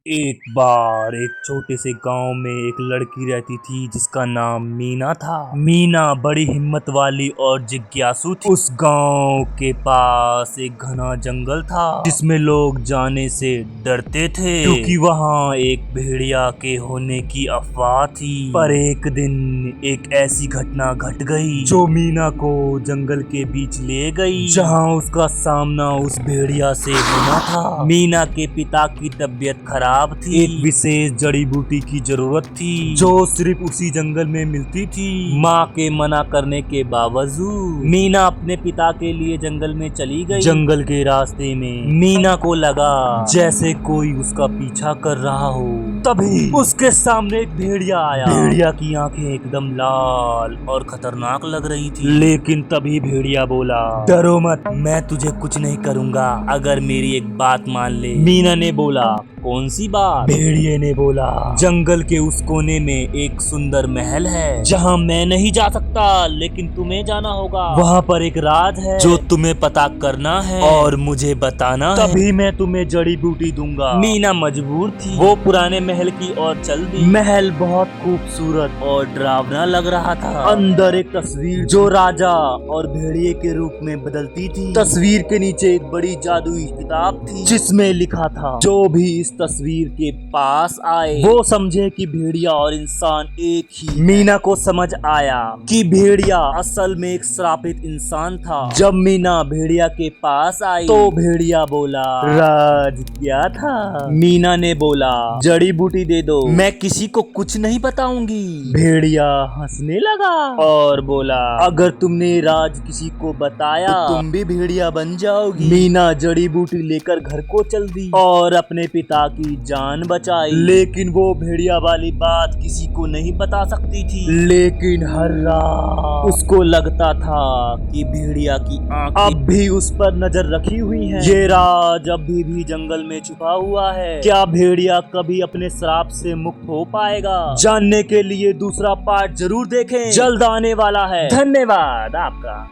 एक बार एक छोटे से गांव में एक लड़की रहती थी जिसका नाम मीना था। मीना बड़ी हिम्मत वाली और जिज्ञासु थी। उस गांव के पास एक घना जंगल था जिसमें लोग जाने से डरते थे क्योंकि वहां एक भेड़िया के होने की अफवाह थी। पर एक दिन एक ऐसी घटना घट गई जो मीना को जंगल के बीच ले गई जहां उसका सामना उस भेड़िया से होना था। मीना के पिता की तबीयत खराब थी। एक विशेष जड़ी बूटी की जरूरत थी जो सिर्फ उसी जंगल में मिलती थी। माँ के मना करने के बावजूद मीना अपने पिता के लिए जंगल में चली गई। जंगल के रास्ते में मीना को लगा जैसे कोई उसका पीछा कर रहा हो। तभी उसके सामने एक भेड़िया आया। भेड़िया की आंखें एकदम लाल और खतरनाक लग रही थी। लेकिन तभी भेड़िया बोला, डरो मत, मैं तुझे कुछ नहीं करूंगा अगर मेरी एक बात मान ले। मीना ने बोला, कौन सी बात? भेड़िए ने बोला, जंगल के उस कोने में एक सुंदर महल है जहाँ मैं नहीं जा सकता लेकिन तुम्हें जाना होगा। वहाँ पर एक राज है जो तुम्हें पता करना है और मुझे बताना है, तभी मैं तुम्हें जड़ी बूटी दूंगा। मीना मजबूर थी। वो पुराने महल की ओर चल दी। महल बहुत खूबसूरत और डरावना लग रहा था। अंदर एक तस्वीर जो राजा और भेड़िए के रूप में बदलती थी। तस्वीर के नीचे एक बड़ी जादुई किताब थी जिसमें लिखा था, जो भी इस तस्वीर के पास आए वो समझे कि भेड़िया और इंसान एक ही। मीना को समझ आया कि भेड़िया असल में एक श्रापित इंसान था। जब मीना भेड़िया के पास आई तो भेड़िया बोला, राज क्या था? मीना ने बोला, जड़ी बूटी दे दो, मैं किसी को कुछ नहीं बताऊंगी। भेड़िया हंसने लगा और बोला, अगर तुमने राज किसी को बताया तो तुम भी भेड़िया बन जाओगी। मीना जड़ी बूटी लेकर घर को चल दी और अपने पिता की जान बचाई। लेकिन वो भेड़िया वाली बात किसी को नहीं बता सकती थी। लेकिन हर रात उसको लगता था कि भेड़िया की आंखें अब भी उस पर नजर रखी हुई हैं। ये राज अभी भी जंगल में छुपा हुआ है। क्या भेड़िया कभी अपने श्राप से मुक्त हो पाएगा? जानने के लिए दूसरा पार्ट जरूर देखें, जल्द आने वाला है। धन्यवाद आपका।